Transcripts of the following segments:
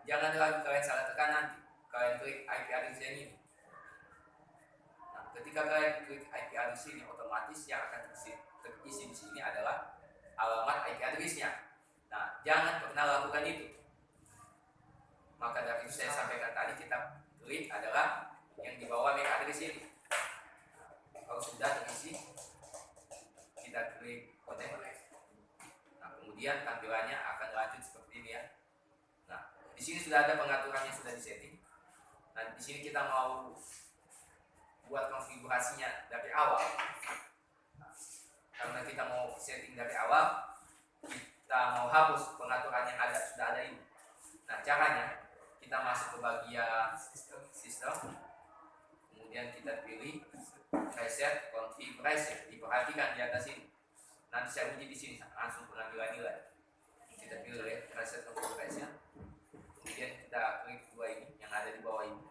jangan lagi kalian salah tekan nanti. Kalian klik IP address yang ini. Nah, ketika kalian klik IP address ini, otomatis yang akan terisi di sini adalah alamat IP address-nya. Nah, jangan pernah lakukan itu. Maka dari itu saya sampaikan tadi, kita klik adalah yang di bawah MAC address ini. Kalau sudah terisi, kita klik connect. Nah, kemudian tampilannya akan lanjut seperti ini ya. Nah, di sini sudah ada pengaturan yang sudah disetting. Nah, di sini kita mau buat konfigurasinya dari awal. Nah, karena kita mau setting dari awal, kita mau hapus pengaturan yang sudah ada ini. Nah, caranya kita masuk ke bagian sistem, kemudian kita pilih reset configuration. Diperhatikan di atas ini. Nanti saya uji di sini langsung pengambilan nilai. Kita pilih reset configuration. Kemudian kita klik dua ini yang ada di bawah ini,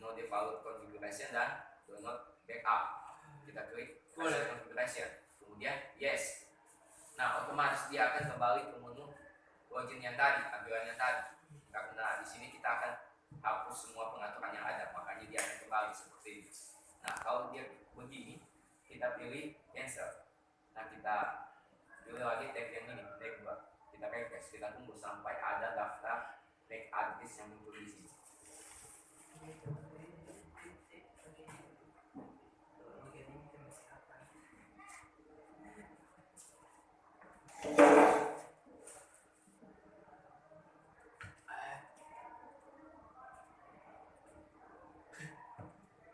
no default configuration dan do not backup. Kita klik reset configuration. Kemudian yes. Nah, otomatis dia akan kembali ke menu login yang tadi, tampilan yang tadi. Karena di sini kita akan hapus semua pengaturan yang ada, makanya dia akan kembali seperti ini. Nah, kalau dia begini, kita pilih cancel. Nah, kita pilih lagi tag yang ini, tag 2. Kita refresh, kita tunggu sampai ada daftar tag address yang muncul di sini.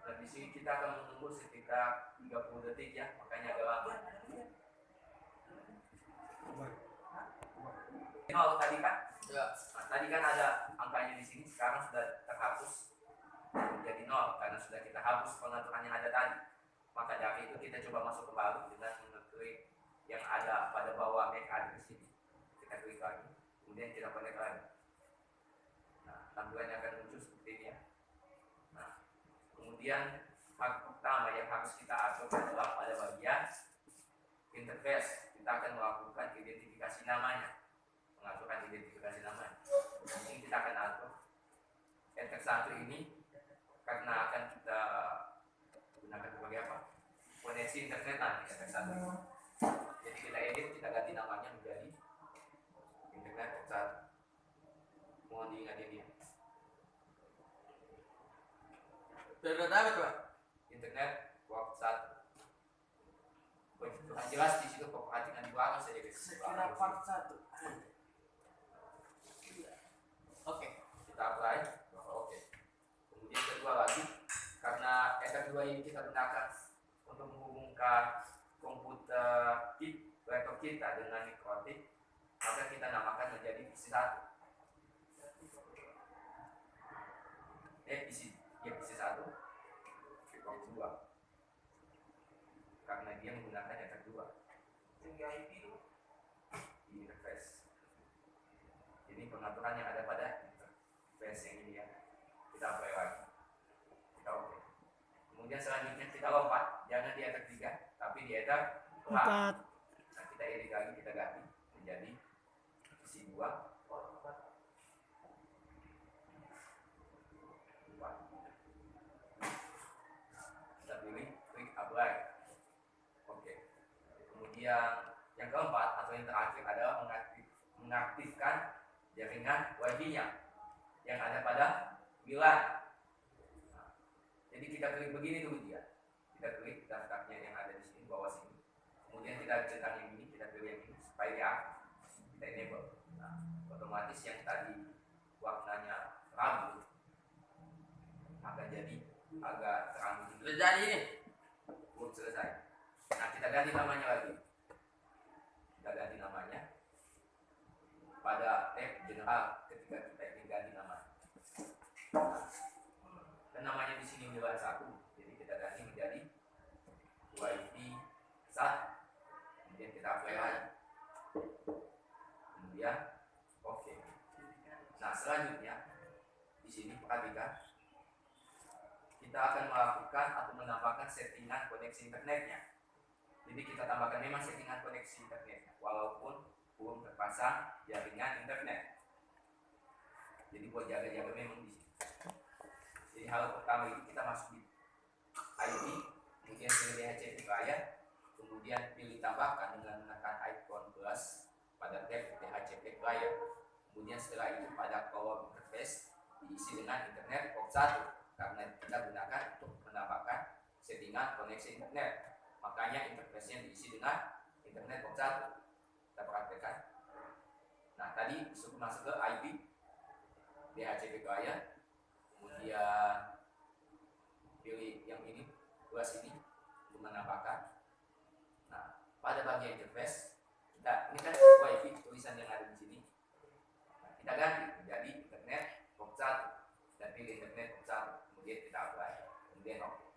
Dan di sini kita akan menunggu sekitar 30 detik ya, makanya agak lama. Nol tadi kan? Ya. Nah, tadi kan ada angkanya di sini, sekarang sudah terhapus menjadi 0 karena sudah kita hapus pengaturan yang ada tadi. Maka dari itu kita coba masuk kembali dengan mengklik yang ada pada bawah MAC address ini. Kita klik lagi, kemudian kita connect lagi. Nah, tampilannya akan muncul seperti ini ya. Nah, kemudian hal pertama yang harus kita atur adalah pada bagian interface. Kita akan melakukan identifikasi namanya, pengaturan identifikasi namanya. Di sini kita akan atur ETH1 ini karena akan kita gunakan sebagai apa? Koneksi internet nanti ETH1 ini. Jadi kita edit, kita ganti namanya menjadi internet ETH1. Mohon diingat ini ya. Internet apa tuh? Internet port 1. Begitu jelas di situ perhatikan di belakang saja guys. Sekira part 1. Oke, kita apply. Oke. Kemudian kedua lagi, karena ETH2 ini kita gunakan untuk menghubungkan komputer laptop kita dengan mikrotik, maka kita namakan menjadi PC1. PC1 port 2. Karena dia menggunakan ETH2. Tinggal IP itu Di interface. Jadi pengaturan yang ada pada interface yang ini ya. Kita apply lagi. Kita oke. Kemudian selanjutnya kita lompat, jangan di ETH 3, tapi di ETH 4. Nah, kita edit lagi, kita ganti menjadi PC2 port 4. Kita pilih klik apply. Oke. Kemudian yang keempat atau yang terakhir adalah mengaktifkan jaringan Wi-Fi-nya yang ada pada WLAN. Nah, jadi kita klik begini dulu dia. Kita klik daftarnya yang ada di sini bawah sini. Kemudian kita centang yang ini, kita pilih yang ini supaya dia kita enable. Nah, otomatis yang tadi warnanya rambut akan jadi agak terang begini. sudah jadi ini. Selesai. Nah, kita ganti namanya lagi. Kita ganti namanya pada tab general ketika kita ingin ganti nama. Dan namanya di sini WLAN 1. Jadi kita ganti menjadi Wi-Fi 1. Kemudian kita apply lagi. Kemudian oke. Nah, selanjutnya di sini perhatikan kita akan melakukan atau menambahkan settingan koneksi internetnya. Jadi kita tambahkan memang settingan koneksi internetnya walaupun belum terpasang jaringan internet. Jadi buat jaga-jaga memang di sini. Jadi hal pertama itu kita masuk di IP, kemudian pilih DHCP client, kemudian pilih tambahkan dengan menekan icon plus pada tab DHCP client. Kemudian setelah itu pada power interface diisi dengan internet port 1 karena kita gunakan untuk menambahkan settingan koneksi internet. Makanya interface-nya diisi dengan internet port 1. Kita perhatikan. Nah, tadi sebelum masuk ke IP DHCP client, kemudian pilih yang ini, plus ini untuk menambahkan. Nah, pada bagian interface kita ini kan WiFi tulisan yang ada di sini. Nah, kita ganti menjadi internet port 1 dan pilih internet port 1. Kemudian kita apply, kemudian oke.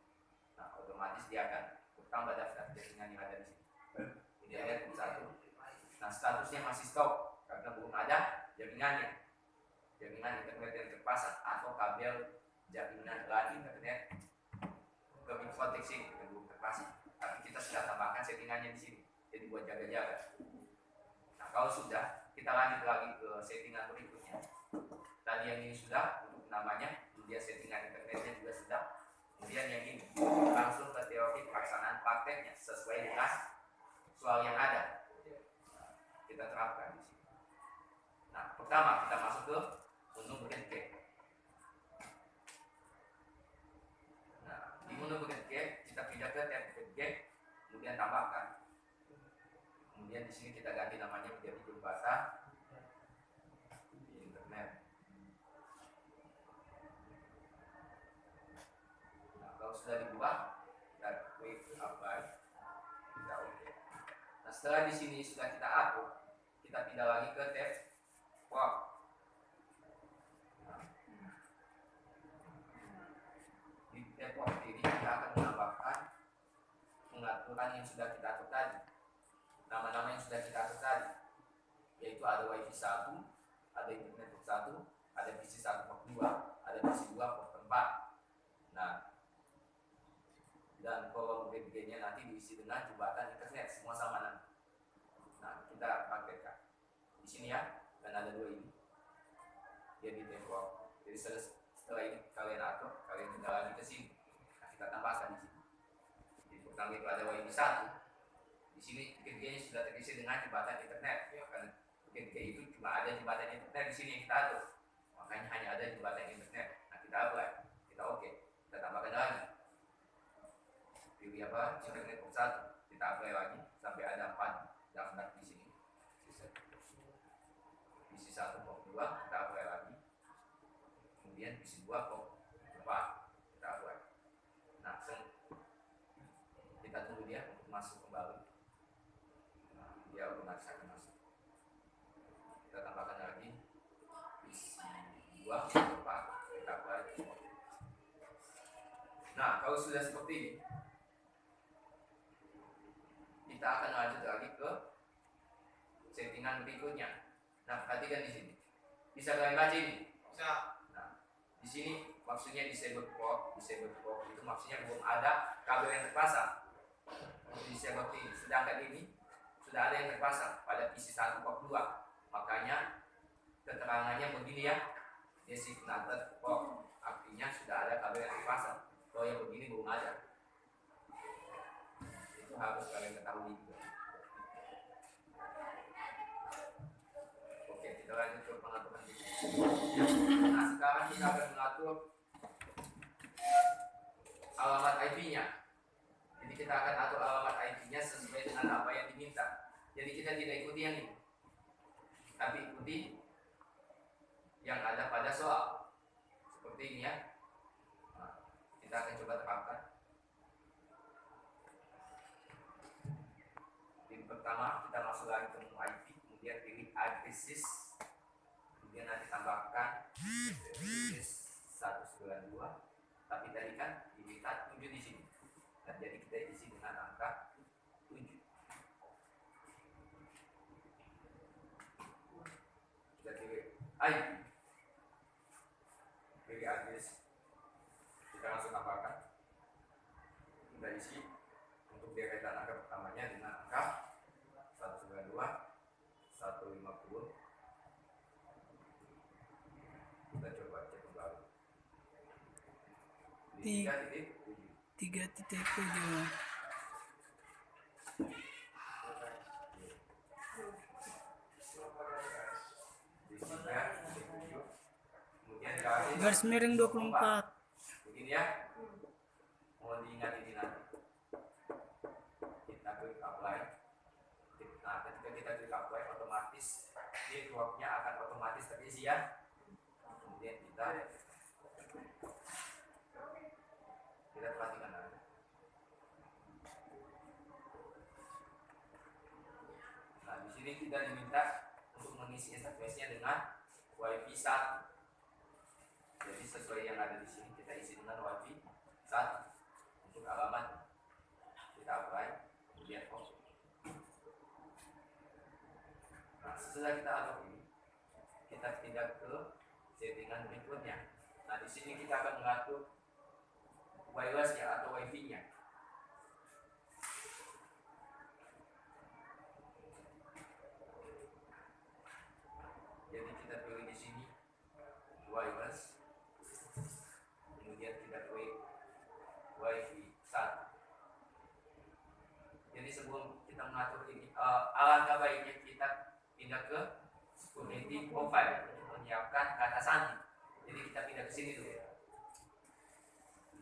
Nah, otomatis dia akan bertambah daftar jaringan yang ada di sini. Internet port 1. Nah, statusnya masih stop karena belum ada jaringannya. Jaringan internet yang terpasang atau kabel jaringan LAN internet ke proteksi yang belum terpasang. Tapi kita sudah tambahkan settingannya di sini. Jadi buat jaga-jaga. Nah, kalau sudah, kita lanjut lagi ke settingan berikutnya. Tadi yang ini sudah untuk namanya, kemudian settingan internetnya juga sudah. Kemudian yang ini langsung ke teori pelaksanaan prakteknya sesuai dengan soal yang ada. Nah, kita terapkan di sini. Nah, pertama kita masuk ke menu bucket gate. Nah, di menu bucket gate kita pindah ke tab bucket gate, kemudian tambahkan. Kemudian di sini kita ganti namanya menjadi jembatan di internet. Nah, kalau sudah dibuat, kita klik apply, kita oke. Nah, setelah di sini sudah kita atur, kita pindah lagi ke tab port. Di tab port ini kita akan menambahkan pengaturan yang sudah kita atur tadi. Nama-nama yang sudah kita atur tadi, yaitu ada WiFi 1, ada internet port 1, ada PC 1 port 2, ada PC 2 port 4. Nah, dan kalau BGN-nya nanti diisi dengan jembatan internet, semua sama nanti. Nah, kita praktekkan di sini ya, dan ada dua ini. Dia di tembok. Jadi setelah ini kalian atur, kalian tinggal lagi ke sini. Nah, kita tambahkan di sini. Jadi pertama itu ada WiFi 1. Di sini BGN sudah terisi dengan jembatan internet. Ya, karena BGN itu cuma ada jembatan internet di sini yang kita atur. Makanya hanya ada jembatan internet. Nah, kita apply, kita oke, kita tambahkan lagi. Pilih apa? Internet port 1. Kita apply lagi sampai ada 4 daftar di sini. PC 1 port 2 kita apply lagi. Kemudian PC 2 port 4 kita apply. Nah, kita tunggu dia untuk masuk kembali. Nah, dia otomatis akan masuk. Kita tambahkan lagi PC 2 port 4 kita apply. Nah, kalau sudah seperti ini, kita akan lanjut lagi ke settingan berikutnya. Nah, perhatikan di sini. Bisa kalian baca ini? Bisa. Nah, di sini maksudnya disable port itu maksudnya belum ada kabel yang terpasang. Disable ini. Sedangkan ini sudah ada yang terpasang pada PC 1 port 2. Makanya keterangannya begini ya. Designated port. Artinya sudah ada kabel yang terpasang. Kalau yang begini belum ada. Itu harus kalian ketahui juga. Oke, kita lanjut ke pengaturan berikutnya. Nah, sekarang kita akan mengatur alamat IP-nya. Jadi kita akan atur alamat IP-nya sesuai dengan apa yang diminta. Jadi kita tidak ikuti yang ini, tapi ikuti yang ada pada soal. Seperti ini ya. Nah, kita akan coba terapkan. Pertama kita masuk lagi ke menu IP, kemudian pilih addresses, kemudian nanti tambahkan address 192, tapi tadi kan diminta 7 di sini. Nah, jadi kita isi dengan angka 7. Kita pilih IP, pilih address, kita langsung tambahkan, kita isi untuk deretan angka pertamanya dengan angka 192, 150. Kita 3.7. 3.7. Di 3.7. Kemudian Garis miring 24. begini ya, mohon diingat ini nanti kita klik apply. Nah, ketika kita klik apply, otomatis di clock-nya akan otomatis terisi ya. Kemudian kita perhatikan nanti. Nah, di sini kita diminta untuk mengisi interface-nya dengan WiFi 1. Jadi sesuai yang ada di sini kita isi dengan WiFi 1 untuk alamat. Kita apply, kemudian oke. Nah, setelah kita unlock ini, kita pindah ke settingan berikutnya. Nah, di sini kita akan mengatur wireless-nya atau WiFi-nya. Jadi kita pilih di sini wireless, kemudian kita klik WiFi 1. Jadi sebelum kita mengatur ini, alangkah baiknya kita pindah ke community profile untuk menyiapkan kata sandi. Jadi kita pindah ke sini dulu.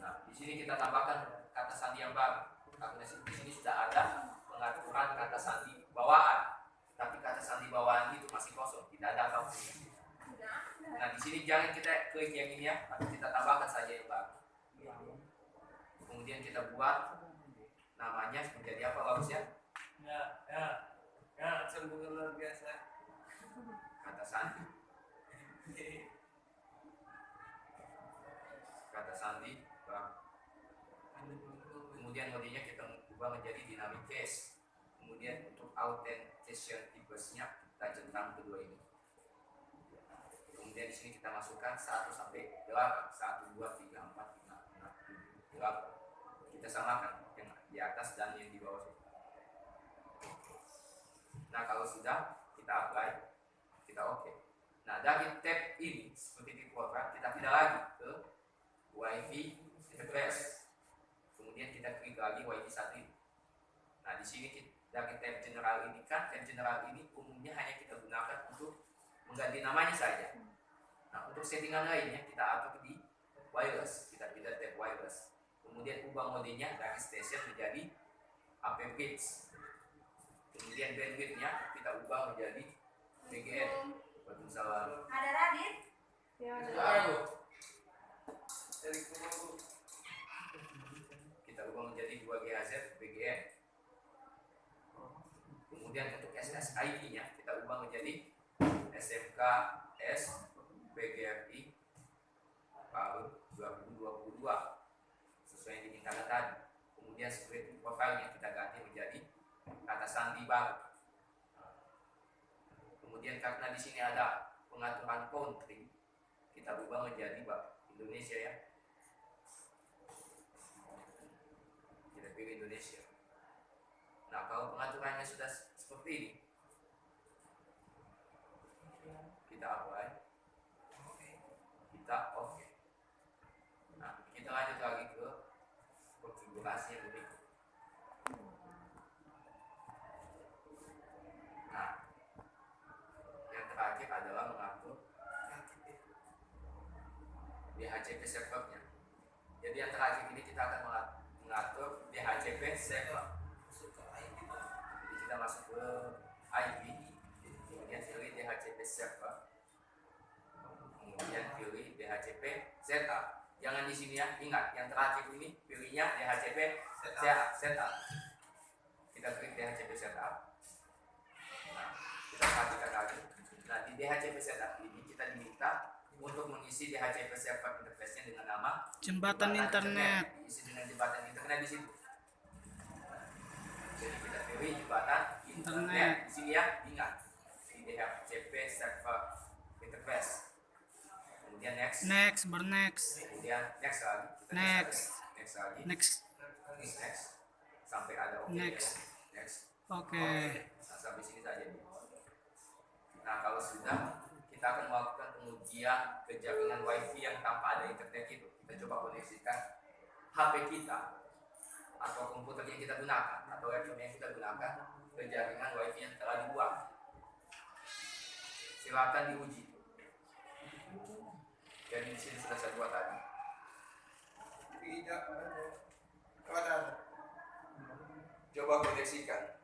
Nah, di sini kita tambahkan kata sandi yang baru. Karena di sini sudah ada pengaturan kata sandi bawaan, tapi kata sandi bawaan itu masih kosong, tidak ada apa-apa. Nah, di sini jangan kita klik yang ini ya, tapi kita tambahkan saja yang baru. Kemudian kita buat namanya menjadi apa, bagus ya? Ya, sungguh luar biasa. Kata sandi. Kata sandi. Kemudian modenya kita ubah menjadi dynamic case. Kemudian untuk authentication tipesnya kita centang kedua ini. Kemudian di sini kita masukkan 1 sampai 8, 1, 2, 3, 4, 5, 6, 7, 8. Kita samakan yang di atas dan yang di bawah. Nah, kalau sudah kita apply, kita oke. Nah, dari tab ini seperti di program, kita pindah lagi ke WiFi interface. Kemudian kita klik lagi WiFi 1 ini. Nah, di sini dari tab general ini kan, tab general ini umumnya hanya kita gunakan untuk mengganti namanya saja. Nah, untuk settingan lainnya kita atur di wireless. Kita pindah tab wireless. Kemudian ubah modenya dari station menjadi AP bridge. Kemudian bandwidth-nya kita ubah menjadi BGN. Waalaikumsalam. Ada Radit? Ya, dari Kumagu. Kita ubah menjadi 2 GHz BGN. Kemudian untuk SSID-nya kita ubah menjadi SMKS BGRI tahun 2022 sesuai yang dimintakan tadi. Kemudian script profile-nya kita ganti menjadi kata sandi baru. Kemudian karena di sini ada pengaturan country, kita ubah menjadi Indonesia ya. Kita pilih Indonesia. Nah, kalau pengaturannya sudah seperti ini, kita apply, kita oke. Nah, kita lanjut lagi ke konfigurasi yang berikut. Nah, yang terakhir adalah mengatur DHCP servernya. Jadi yang terakhir ini kita akan mengatur DHCP server. Jadi kita masuk ke IP, kemudian pilih DHCP server, kemudian pilih DHCP setup. Jangan di sini ya, ingat yang terakhir ini pilihnya DHCP setup. Kita klik DHCP setup. Nah, kita perhatikan lagi. Nah, di DHCP setup ini kita diminta untuk mengisi DHCP server interface-nya dengan nama Jembatan internet. diisi dengan jembatan internet di situ. Jadi kita pilih jembatan internet di sini ya, ingat di DHCP server interface. Kemudian next, kemudian next lagi, kita Next. next lagi, Next. next sampai ada oke Next. ya. Next. Oke. Nah, sampai sini saja. Nah, kalau sudah, kita akan melakukan pengujian ke jaringan WiFi yang tanpa ada internet itu. Kita coba koneksikan HP kita atau komputer yang kita gunakan atau laptop yang kita gunakan ke jaringan WiFi yang telah dibuat. Silakan diuji. Jadi di sini sudah saya buat tadi. Tidak ada. Ada. Coba koneksikan.